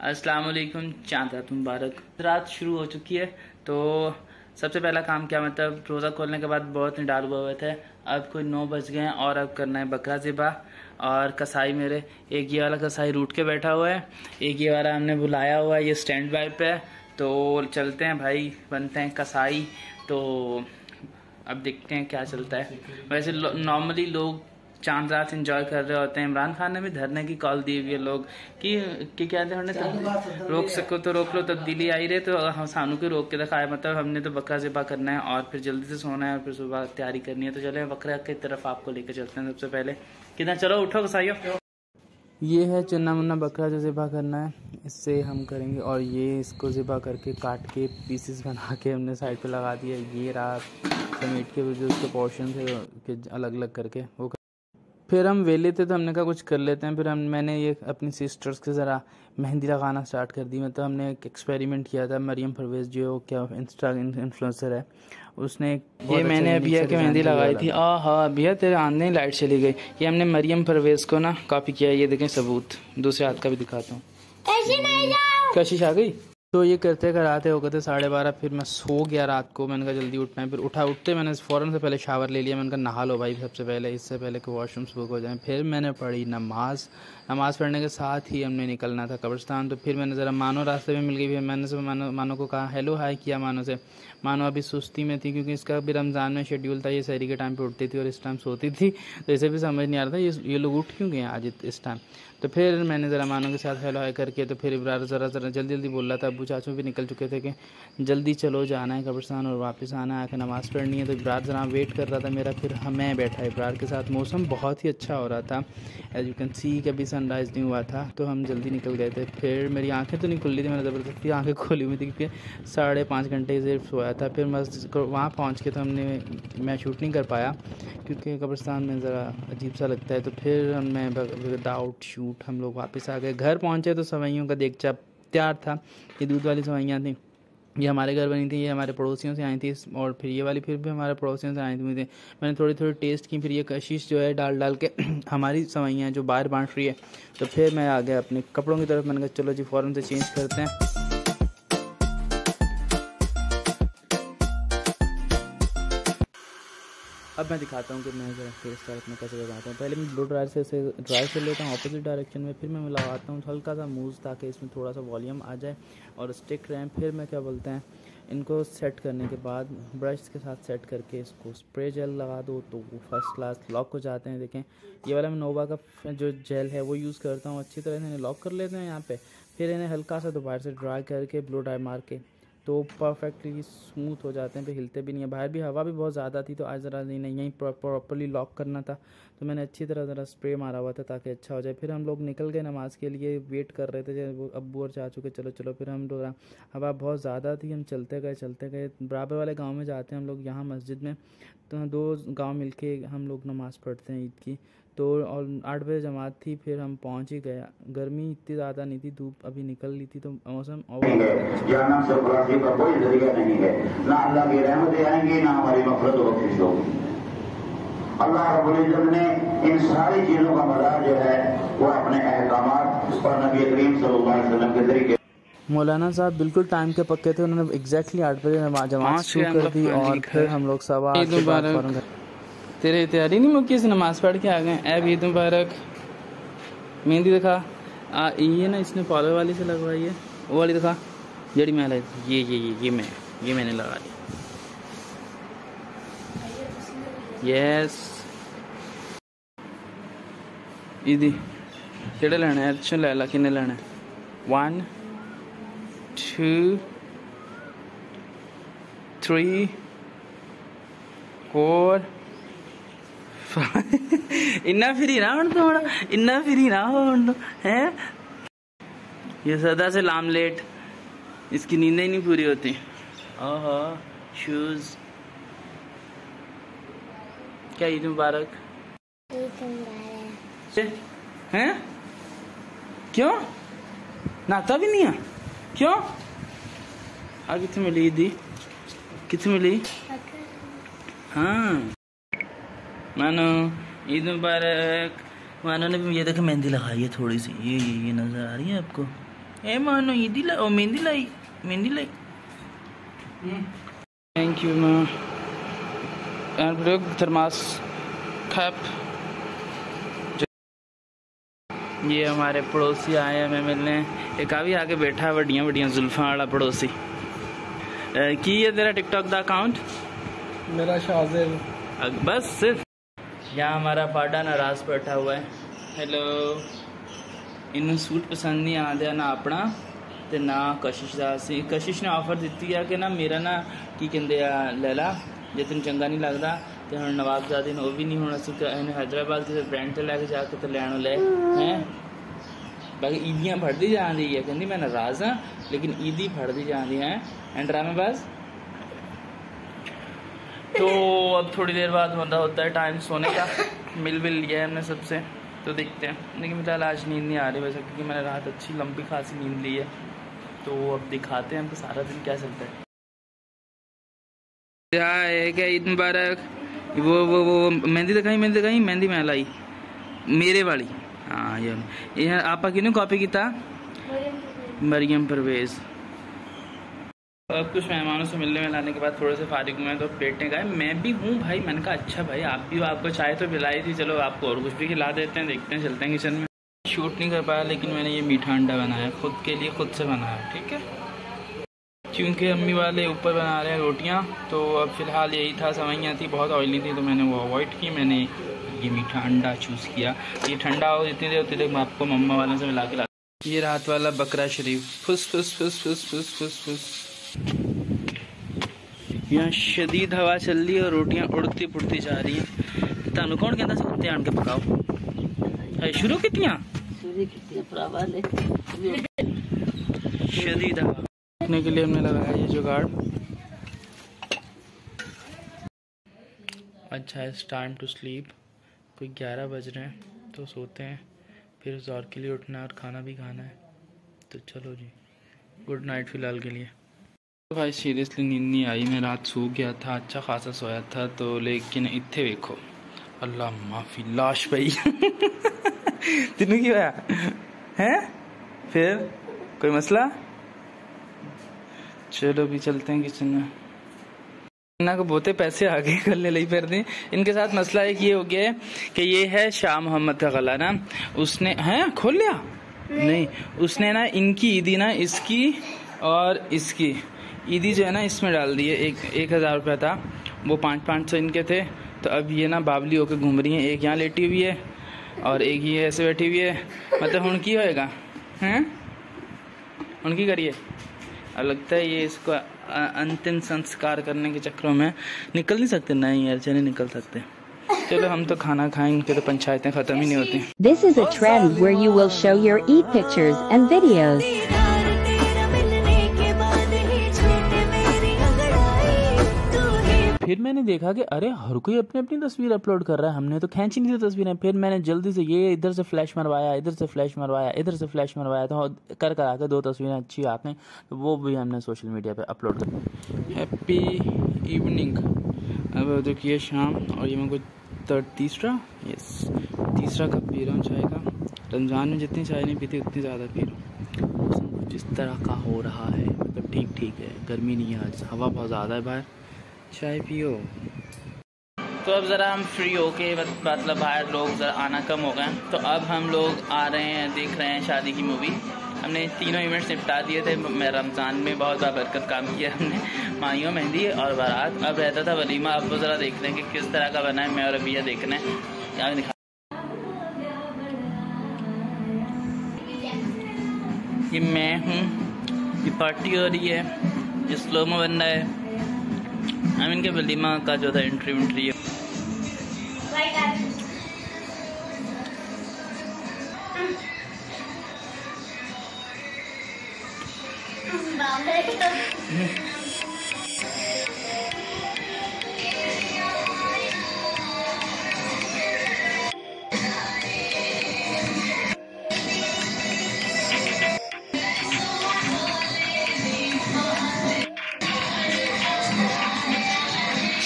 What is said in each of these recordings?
अस्सलाम वालेकुम। चांद रात मुबारक। रात शुरू हो चुकी है तो सबसे पहला काम क्या, मतलब रोज़ा खोलने के बाद बहुत निडाल हुए थे। अब कोई 9 बज गए हैं और अब करना है बकरा ज़िबा। और कसाई मेरे एक ये वाला कसाई रूट के बैठा हुआ है, एक ये वाला हमने बुलाया हुआ है, ये स्टैंड बाय पे है। तो चलते हैं भाई, बनते हैं कसाई। तो अब देखते हैं क्या चलता है। वैसे नॉर्मली लोग चांद रात एंजॉय कर रहे होते हैं। इमरान खान ने भी धरने की कॉल दी हुई है लोग कि क्या रोक सको तो रोक लो, तब्दीली आई रहे तो हम सानू को रोक के दिखाया। मतलब हमने तो बकरा ज़िबा करना है और फिर जल्दी से सोना है और फिर सुबह तैयारी करनी है। तो चले बकरा की तरफ आपको लेकर चलते हैं। सबसे पहले कितना, चलो उठो कसाइयो। ये है चुन्ना मुन्ना बकरा जो ज़िबा करना है, इससे हम करेंगे। और ये इसको ज़िबा करके काट के पीसेस बना के हमने साइड पे लगा दिया। ये रहा समेट के जो उसके पोर्शन थे अलग अलग करके वो। फिर हम वेले थे तो हमने कहा कुछ कर लेते हैं। फिर मैंने ये अपनी सिस्टर्स के ज़रा मेहंदी लगाना स्टार्ट कर दी। मतलब हमने एक एक्सपेरिमेंट किया था। मरियम परवेज़ जो क्या इंस्टा इन्फ्लुएंसर है, उसने ये मैंने अभिया की मेहंदी लगाई थी। हाँ अभिया तेरे आने लाइट चली गई। ये हमने मरियम परवेज़ को ना कॉपी किया है। ये देखें सबूत, दूसरे हाथ का भी दिखाता हूँ। कशिश आ गई। तो ये करते कराते हो गए थे 12:30। फिर मैं सो गया रात को। मैंने कहा जल्दी उठना है। फिर उठते मैंने फ़ौरन से पहले शावर ले लिया। मैंने कहा नहा लो भाई सबसे पहले, इससे पहले कि वॉशरूम्स बुक हो जाएं। फिर मैंने पढ़ी नमाज़ पढ़ने के साथ ही हमने निकलना था कब्रिस्तान। तो फिर मैंने ज़रा मानो रास्ते में मिल गई। फिर मैंने से मानो को कहा हेलो हाय किया मानो से। मानो अभी सुस्ती में थी क्योंकि इसका भी रमज़ान में शेड्यूल था। ये सहरी के टाइम पे उठती थी और इस टाइम सोती थी। तो इसे भी समझ नहीं आ रहा था ये लोग उठ क्यों गए आज इस टाइम। तो फिर मैंने ज़रा मानो के साथ हेलो हाय करके तो फिर इब्रार ज़रा जल्दी बोल रहा था। अब्बू चाचू भी निकल चुके थे कि जल्दी चलो जाना है कब्रिस्तान और वापस आना है, आके नमाज़ पढ़नी है। तो इब्रार ज़रा वेट कर रहा था मेरा। फिर मैं बैठा इब्रार के साथ। मौसम बहुत ही अच्छा हो रहा था, एज यू कैन सी। कभी सनराइज़ नहीं हुआ था तो हम जल्दी निकल गए थे। फिर मेरी आंखें तो नहीं खुल रही थी, मैंने ज़बरदस्ती आंखें खोली हुई थी क्योंकि 5.5 घंटे से सोया था। फिर मस्जिद वहाँ पहुँच के तो मैं शूट नहीं कर पाया क्योंकि कब्रिस्तान में ज़रा अजीब सा लगता है। तो फिर मैं विदाउट शूट हम लोग वापस आ गए। घर पहुँचे तो सवैयों का देगचा तैयार था। ये दूध वाली सवैयाँ थी, ये हमारे घर बनी थी, ये हमारे पड़ोसियों से आई थी। और फिर ये वाली फिर भी हमारे पड़ोसियों से आई थी। मैंने थोड़ी टेस्ट की। फिर ये कशिश जो है डाल के हमारी सवैयाँ जो बाहर बांट रही है। तो फिर मैं आ गया अपने कपड़ों की तरफ। मैंने कहा चलो जी फ़ौरन से चेंज करते हैं। अब मैं दिखाता हूँ कि मैं ज़रा फेस स्टाइल में कैसे लगाता हूँ। पहले मैं ब्लो ड्रायर से ड्राई कर लेता हूँ ऑपोजिट डायरेक्शन में। फिर मैं लगाता हूँ हल्का सा मूव ताकि इसमें थोड़ा सा वॉल्यूम आ जाए और स्टिक रहें। फिर मैं क्या बोलते हैं, इनको सेट करने के बाद ब्रश के साथ सेट करके इसको स्प्रे जेल लगा दो तो वो फर्स्ट क्लास लॉक हो जाते हैं। देखें ये वाला मैं नोवा का जो जेल है वो यूज़ करता हूँ। अच्छी तरह से इन्हें लॉक कर लेते हैं यहाँ पे। फिर इन्हें हल्का सा दोबारा से ड्राई करके ब्लो ड्राई मार के तो परफेक्टली स्मूथ हो जाते हैं। फिर हिलते भी नहीं है। बाहर भी हवा भी बहुत ज़्यादा थी तो आज ज़रा नहीं यहीं प्रॉपरली लॉक करना था। तो मैंने अच्छी तरह ज़रा स्प्रे मारा हुआ था ताकि अच्छा हो जाए। फिर हम लोग निकल गए नमाज़ के लिए। वेट कर रहे थे वो अब्बू और चाचू के, चलो। फिर हम लोग, हवा बहुत ज़्यादा थी, हम चलते गए। बराबर वाले गाँव में जाते हैं हम लोग, यहाँ मस्जिद में। तो 2 गाँव मिल के हम लोग नमाज़ पढ़ते हैं ईद की। तो और 8 बजे जमात थी। फिर हम पहुंच ही गया। गर्मी इतनी ज़्यादा नहीं थी, धूप अभी निकल ली थी तो मौसम और जहन्नम से खुलासी का कोई जरिया नहीं है। ना अल्लाह की रहमतें आएंगी ना हमारी मग़फ़िरत व बख्शिश होगी। अल्लाह रब्बुल इज़्ज़त ने इन सारी चीज़ों का मदार जो है वो अपने अहकामात और नबी करीम सल्लल्लाहु अलैहि वसल्लम के तरीके। मौलाना साहब बिल्कुल टाइम के पक्के थे। उन्होंने एग्जैक्टली 8 बजे जमात शुरू कर दी और फिर हम लोग 8:15 के बाद तेरे तैयारी नहीं मुक्की से नमाज पढ़ के आ गए। ऐब ईद मुबारक। मेहंदी दिखा। ये ना इसने फॉलोर वाली से लगवाई है, वो वाली दिखा जड़ी मैं ये मैंने लगा ली। यस ईदी केड़े लेना है? अच्छा ले ला। किन्ने लेना है? 1 2 3 4 इन्ना फ्री ना हो है। ये सदा से लामलेट, इसकी नींदें ही नहीं पूरी होती। ओहो शूज। क्या ईद मुबारक हैं? क्यों नाता भी नहीं है? क्यों? कितने मिली ईदी? कितने मिली? हाँ मानो ईद मुबारक। मानो ने भी ये देखो मेहंदी लगाई है थोड़ी सी। ये नज़र आ रही है आपको? ए मानो ईदी लाई ओ मेहंदी लाई थैंक यू मां एंड थर्मास खैप। ये हमारे पड़ोसी आए हैं हमें मिलने। एक अभी आके बैठा है वड्डियां वड्डियां जुल्फां वाला पड़ोसी। की है तेरा टिकटॉक का अकाउंट? मेरा शाजिल। बस सिर्फ यहाँ हमारा पाडा नाराज बैठा हुआ है। हेलो इन्हें सूट पसंद नहीं आते ना अपना ते ना कशिश का। कशिश ने ऑफर दी है कि ना मेरा ना की कहते लैला जे तेन चंगा नहीं लगता तो हम नवाबजादे वो भी नहीं होना इन्हें हैदराबाद किसी ब्रांड से लैके जाके तो लैन ले हैं। बाकी ईदियाँ फटती जाती है कहती मैं नाराज़ हाँ लेकिन ईदी फटती जाती हैं एंड ड्रामेबाज। तो अब थोड़ी देर बाद होता है टाइम सोने का। मिल लिया है हमने सबसे तो देखते हैं। लेकिन फिलहाल आज नींद नहीं आ रही वैसे क्योंकि मैंने रात अच्छी लंबी खासी नींद ली है। तो अब दिखाते हैं हमको सारा दिन क्या चलता है। क्या ईद मुबारक। वो मेहंदी दिखाई मेहंदी मैं लाई मेरे वाली। हाँ ये आपा किने कॉपी किया? मरियम परवेज। अब कुछ मेहमानों से मिलने में लाने के बाद थोड़े से फारिग हुए तो प्लेटें गए। मैं भी हूँ भाई। मैंने कहा अच्छा भाई आप भी आपको चाय तो पिलाई थी चलो आपको और कुछ भी खिला देते हैं। देखते हैं चलते हैं किचन में। शूट नहीं कर पाया लेकिन मैंने ये मीठा अंडा बनाया खुद के लिए खुद से बनाया ठीक है। क्योंकि अम्मी वाले ऊपर बना रहे हैं रोटियाँ तो अब फिलहाल यही था। सवैयाँ थी बहुत ऑयली थी तो मैंने वो अवॉइड की। मैंने ये मीठा अंडा चूज़ किया। ये ठंडा हो जितनी देर होती देर मैं आपको मम्मा वालों से मिला के ला। ये रात वाला बकरा शरीफ फुस फुस फुस फुस फुस फुस फुस। यहाँ शदीद हवा चल रही है और रोटियां उड़ती पुड़ती जा रही हैं। तानू कौन कहता से कुत्ते आन के पकाओ शुरू कितियां शदीद हवा रखने के लिए हमने लगाया ये जुगाड़। अच्छा इट्स टाइम टू स्लीप। कोई 11 बज रहे हैं तो सोते हैं फिर ज़ोर के लिए उठना है और खाना भी खाना है। तो चलो जी गुड नाइट फिलहाल के लिए। तो भाई सीरियसली नींद नहीं आई। मैं रात सो गया था अच्छा खासा सोया था तो लेकिन इत्थे देखो अल्लाह माफ़ी लाश पई तेनू की होया हैं? फिर कोई मसला? चलो भी चलते हैं किचन में। इन्ना को बहुते पैसे आ गए गले ली फिर दे। इनके साथ मसला एक ये हो गया है कि ये है शाह मोहम्मद का गला ना उसने हैं खोल लिया नहीं उसने ना इनकी ईदी ना इसकी और इसकी ईदी जो है ना इसमें डाल दी है। 1,000 रुपया था वो 500 इनके थे। तो अब ये ना बावली होकर घूम रही हैं। एक यहाँ लेटी हुई है और एक ये ऐसे बैठी हुई है। मतलब उनकी होएगा हैं उनकी करिए। अब लगता है ये इसको अंतिम संस्कार करने के चक्रों में निकल नहीं सकते। नहीं यार चले निकल सकते। चलो हम तो खाना खाएंगे तो पंचायतें खत्म ही नहीं होती। This is a trend where you will show your Eid pictures and videos. फिर मैंने देखा कि अरे हर कोई अपनी अपनी तस्वीर अपलोड कर रहा है। हमने तो खींची नहीं थी तस्वीरें। फिर मैंने जल्दी से ये इधर से फ्लैश मरवाया इधर से फ्लैश मरवाया इधर से फ्लैश मरवाया तो कर आके 2 तस्वीरें अच्छी आते हैं तो वो भी हमने सोशल मीडिया पे अपलोड कर। Happy evening. अब तो किया शाम और ये मैं कुछ तीसरा कप पी रहा हूँ चाय का। रमज़ान में जितनी चाय नहीं पीती उतनी ज़्यादा पी रहा हूँ। मौसम कुछ इस तरह का हो रहा है मतलब ठीक है गर्मी नहीं है आज हवा बहुत ज़्यादा है बाहर। चाय पियो। तो अब ज़रा हम फ्री हो के मतलब बाहर लोग ज़रा आना कम हो गए तो अब हम लोग आ रहे हैं देख रहे हैं शादी की मूवी। हमने तीनों इवेंट्स निपटा दिए थे। मैं रमज़ान में बहुत बाबरकत काम किया हमने माइयों मेहंदी और बारात। अब रहता था वलीमा। अब वो ज़रा देख रहे हैं कि किस तरह का बना है। मैं और अबिया देख रहे हैं यहाँ दिखा। ये मैं हूँ ये पार्टी हो रही है ये स्लोमो बन रहा है। इनके वलीमा का जो था एंट्री है।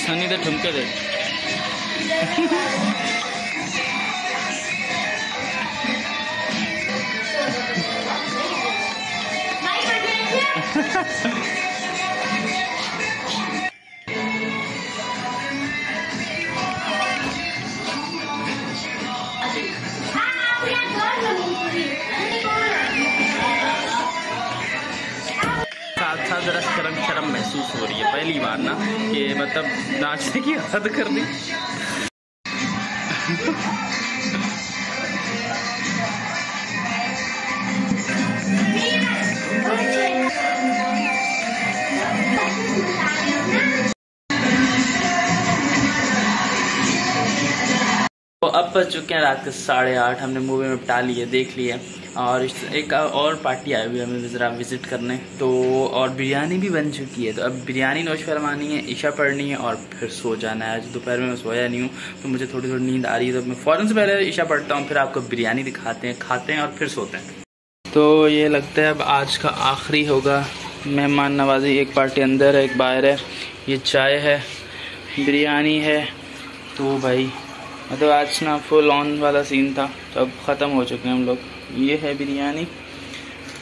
सनी तो ठुमके दे। साथ जरा शर्म महसूस हो रही है पहली बार ना कि मतलब नाचने की हद कर दी। तो अब बज चुके हैं रात के 8:30। हमने मूवी में निपटा लिए, देख लिए, और एक और पार्टी आई हुई है हमें ज़रा विज़िट करने, तो और बिरयानी भी बन चुकी है। तो अब बिरयानी नोश फरमानी है, इशा पढ़नी है और फिर सो जाना है। आज दोपहर में मैं सोया नहीं हूँ तो मुझे थोड़ी थोड़ी नींद आ रही है, तो मैं फ़ौरन से पहले इशा पढ़ता हूँ, फिर आपको बिरयानी दिखाते हैं, खाते हैं और फिर सोते हैं। तो ये लगता है अब आज का आखिरी होगा मेहमान नवाजी। एक पार्टी अंदर है, एक बाहर है। ये चाय है, बिरयानी है। तो भाई मतलब आज ना फुल ऑन वाला सीन था, तो अब ख़त्म हो चुके हैं हम लोग। ये है बिरयानी,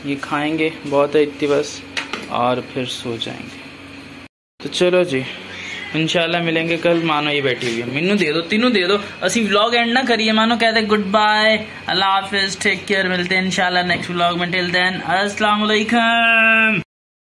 ये खाएंगे, बहुत है इतनी बस, और फिर सो जाएंगे। तो चलो जी, इंशाल्लाह मिलेंगे कल। मानो ये बैठी हुई है, मिन्नू दे दो, तीनों दे दो। असी व्लॉग एंड ना करिए, मानो कहते गुड बाय, अल्लाह हाफिज, टेक केयर। मिलते हैं इंशाल्लाह नेक्स्ट व्लॉग में। टिल देन अस्सलाम वालेकुम।